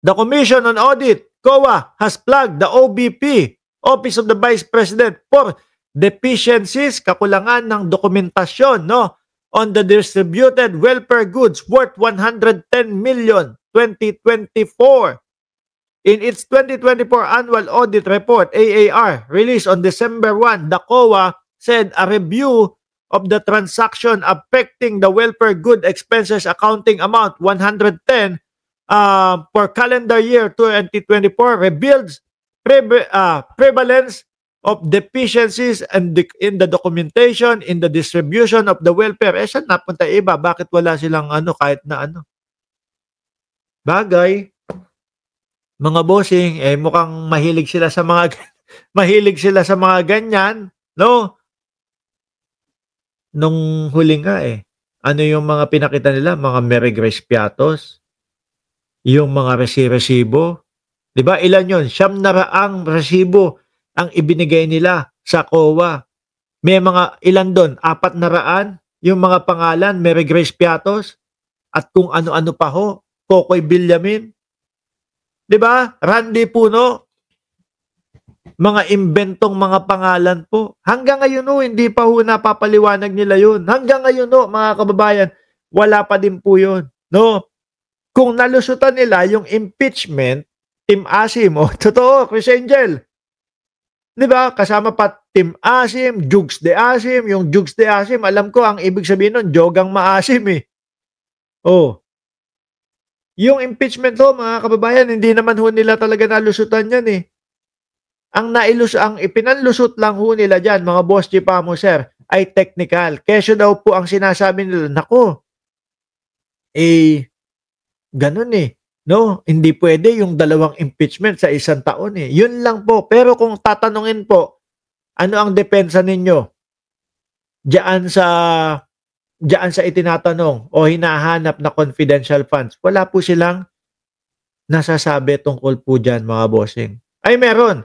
The Commission on Audit, COA, has flagged the OBP, Office of the Vice President, for deficiencies, kakulangan ng dokumentasyon, no, on the distributed welfare goods worth 110 million 2024. In its 2024 annual audit report, AAR, released on December 1, the COA said a review of the transaction affecting the welfare good expenses accounting amount 110 for calendar year 2024 reveals prevalence of deficiencies and in the documentation, in the distribution of the welfare. Eh, saan napunta iba? Bakit wala silang kahit na bagay? Mga bossing, mukhang mahilig sila sa mga mahilig sila sa mga ganyan, no? Nung huli nga ano yung mga pinakita nila? Mga Mary Grace Piatos, yung mga resibo. 'Di ba? Ilan yun? 700 resibo ang ibinigay nila sa COA. May mga ilan doon? 400 yung mga pangalan, Mary Grace Piatos, at kung ano-ano pa ho, Kokoy Villamin. 'Di ba? Randy Puno, mga imbentong mga pangalan po. Hanggang ngayon hindi pa ho napapaliwanag nila yun. Hanggang ngayon mga kababayan, wala pa din po yun. No? Kung nalusutan nila yung impeachment, Team Asim, totoo, Chris Angel. 'Di ba? Kasama pa Team Asim, Jugs de Asim, yung Jugs de Asim, alam ko ang ibig sabihin nun, Jogang Maasim Yung impeachment mga kababayan, hindi naman ho nila talaga nalusutan yan Ang ipinanlusot lang ho nila dyan, mga boss Chipamo, sir, ay technical. Kesyo daw po ang sinasabi nila, nako, ganun no? Hindi pwede yung 2 impeachment sa 1 taon Yun lang po. Pero kung tatanungin po, ano ang depensa ninyo? Diyan sa itinatanong o hinahanap na confidential funds, wala po silang nasasabi tungkol po dyan, mga bossing. Ay meron.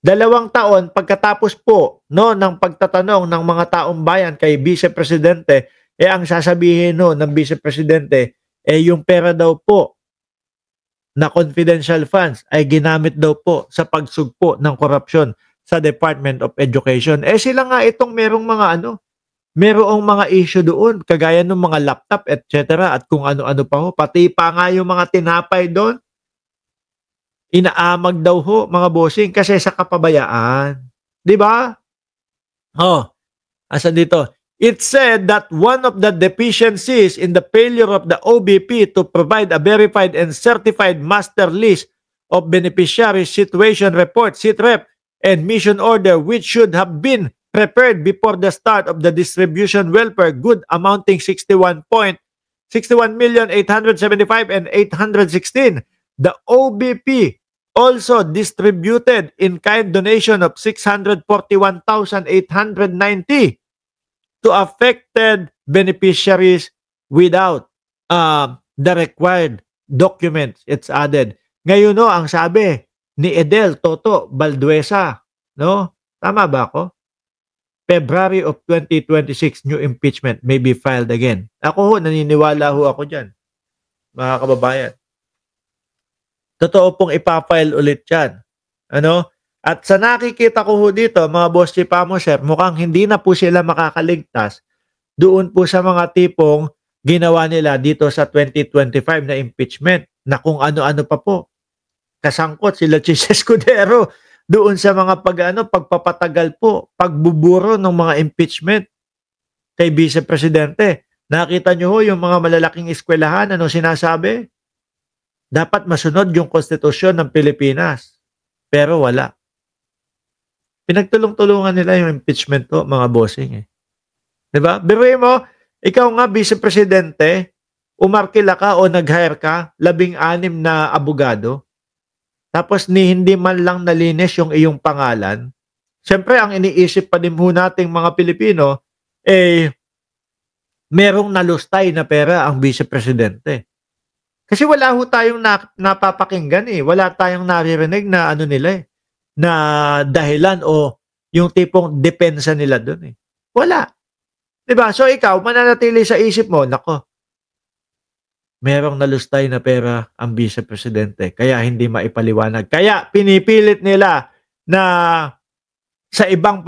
2 taon pagkatapos po ng pagtatanong ng mga taong bayan kay Vice Presidente, ang sasabihin ng Vice Presidente, yung pera daw po na confidential funds ay ginamit daw po sa pagsugpo ng korupsyon sa Department of Education. Sila nga itong merong mga issue doon, kagaya ng mga laptop, etc. at kung ano-ano pa ho. Pati pa nga yung mga tinapay doon, inaamag daw ho, mga bossing, kasi sa kapabayaan. Di ba? Asan dito? It said that one of the deficiencies in the failure of the OBP to provide a verified and certified master list of beneficiary situation report, SITREP, and mission order, which should have been prepared before the start of the distribution welfare good amounting 61,875,000 and 816. The OBP also distributed in-kind donation of 641,890 to affected beneficiaries without the required documents. It's added. Ngayon ang sabi ni Edel Toto Balduesa, no? Tama ba ako? February of 2026, new impeachment may be filed again. Ako naniniwala ako dyan, mga kababayan. Totoo pong ipafile ulit yan. At sa nakikita ko dito, mga boss Chipamo, sir, mukhang hindi na po sila makakaligtas doon po sa mga tipong ginawa nila dito sa 2025 na impeachment na kung ano-ano pa po. Kasangkot sila Chis Escudero doon sa mga pagpapatagal po, pagbuburo ng mga impeachment kay Vice Presidente. Nakita nyo ho yung mga malalaking eskwelahan, sinasabi? Dapat masunod yung konstitusyon ng Pilipinas. Pero wala. Pinagtulong-tulungan nila yung impeachment po, mga bossing. Diba? Biruin mo, ikaw nga, Vice Presidente, umarkila ka o nag-hire ka, 16 na abogado, tapos hindi man lang nalinis yung iyong pangalan. Siyempre, ang iniisip pa din po nating mga Pilipino, merong nalustay na pera ang Vice Presidente. Kasi wala ho tayong napapakinggan Wala tayong naririnig na na dahilan o yung tipong depensa nila doon Wala. 'Di ba? So ikaw mananatili sa isip mo, nako. merong nalustay na pera ang Vice Presidente kaya hindi maipaliwanag. Kaya pinipilit nila na sa ibang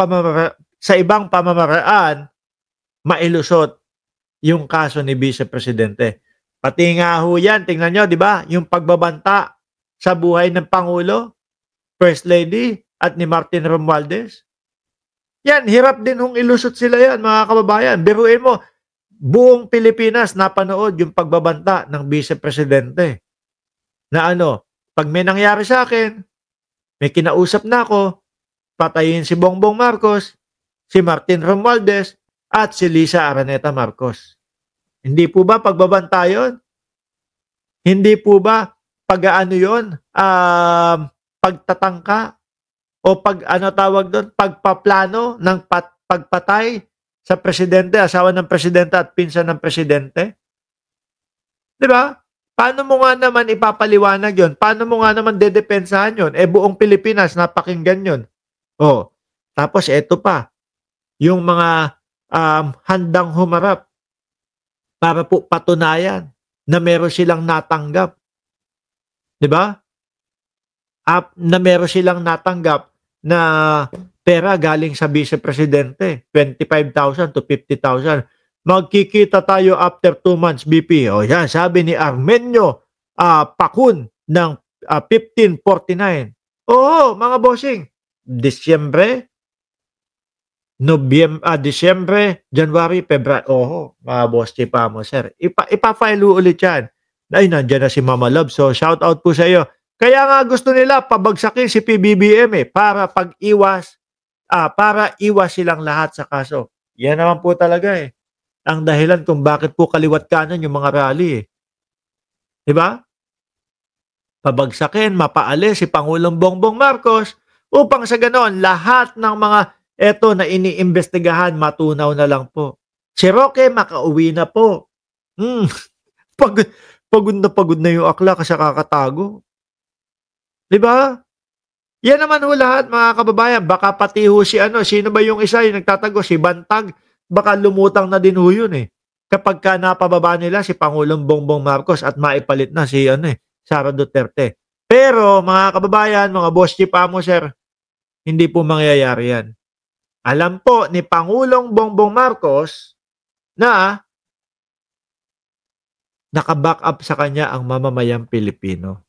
pamamaraan mailusot yung kaso ni Vice Presidente. Pati nga ho yan, tingnan nyo, di ba? Yung pagbabanta sa buhay ng Pangulo, First Lady, at ni Martin Romualdez. Yan, hirap din hong ilusot sila yan, mga kababayan. Biruin mo, buong Pilipinas napanood yung pagbabanta ng Vice Presidente. Na ano, pag may nangyari sa akin, may kinausap na ako, patayin si Bongbong Marcos, si Martin Romualdez, at si Lisa Araneta Marcos. Hindi po ba pagbabanta yun? Hindi po ba pag-ano yun? Pagtatangka? O tawag doon? Pagpaplano ng pagpatay sa presidente, asawa ng presidente at pinsan ng presidente? Di ba? Paano mo nga naman ipapaliwanag yun? Paano mo nga naman dedepensahan yun? Buong Pilipinas napakinggan yun. Tapos eto pa, yung mga handang humarap para po patunayan na meron silang natanggap. Di ba? Na meron silang natanggap na pera galing sa Vice Presidente, 25,000 to 50,000. Magkikita tayo after 2 months, BP. O yan, sabi ni Armenio Pacun ng 1549. Oo, mga bossing. Disyembre, Disyembre, January, February. Oo, mga boss pa mo, sir. Ipa-file ulit yan. Ay, nandiyan na si Mama Love. So, shout out po sa iyo. Kaya nga gusto nila pabagsakin si PBBM para iwas silang lahat sa kaso. Yan naman po talaga ang dahilan kung bakit po kaliwat kanan yung mga rally Diba? Pabagsakin, mapaalis si Pangulong Bongbong Marcos upang sa ganon lahat ng mga na iniimbestigahan matunaw na lang po. Si Roque makauwi na po. Pagod na yung akla kasi kakatago. Diba? Yan naman ho lahat mga kababayan. Baka pati ho sino ba yung isa yung nagtatago? Si Bantag. Baka lumutang na din ho yun Kapag ka napababa nila si Pangulong Bongbong Marcos at maipalit na si Sara Duterte. Pero mga kababayan, mga boss mo sir, hindi po mangyayari yan. Alam po ni Pangulong Bongbong Marcos na naka-back up sa kanya ang mamamayang Pilipino.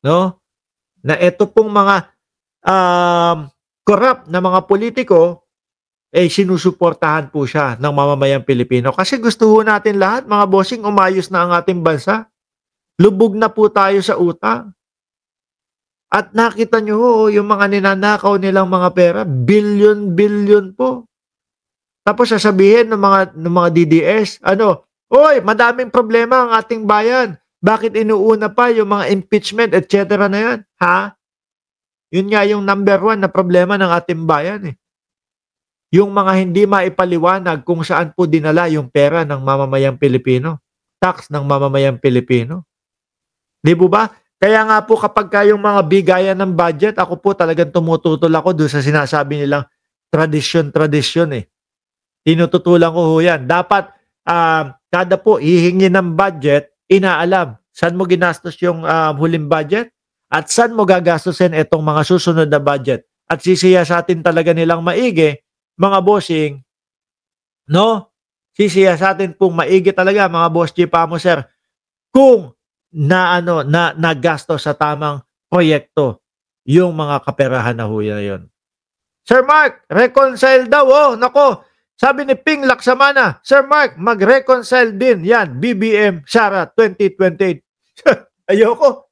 No? Na ito pong mga corrupt na mga politiko sinusuportahan po siya ng mamamayang Pilipino. Kasi gusto ho natin lahat, mga bossing, umayos na ang ating bansa. Lubog na po tayo sa utang. At nakita nyo ho, yung mga ninanakaw nilang mga pera, billion po. Tapos sasabihin ng mga DDS, oy, madaming problema ang ating bayan. Bakit inuuna pa yung mga impeachment, etc. na yan? Ha? Yun nga yung number 1 na problema ng ating bayan Yung mga hindi maipaliwanag kung saan po dinala yung pera ng mamamayang Pilipino. Tax ng mamamayang Pilipino. Di po ba? Kaya nga po kapag yung mga bigayan ng budget, ako po talagang tumututol ako doon sa sinasabi nilang tradisyon. Tinututulan ko ho yan. Dapat kada po hihingi ng budget, inaalam saan mo ginastos yung huling budget at saan mo gagastusin itong mga susunod na budget. At sisiyasatin talaga nilang maigi, mga bossing, no? Sisiyasatin pong maigi talaga, mga boss pa mo sir, kung nagasto sa tamang proyekto yung mga kaperahan na huya yun. Sir Mark, reconcile daw. Nako, sabi ni Ping Laksamana, Sir Mark, mag-reconcile din. Yan, BBM Sara 2028. Ayoko.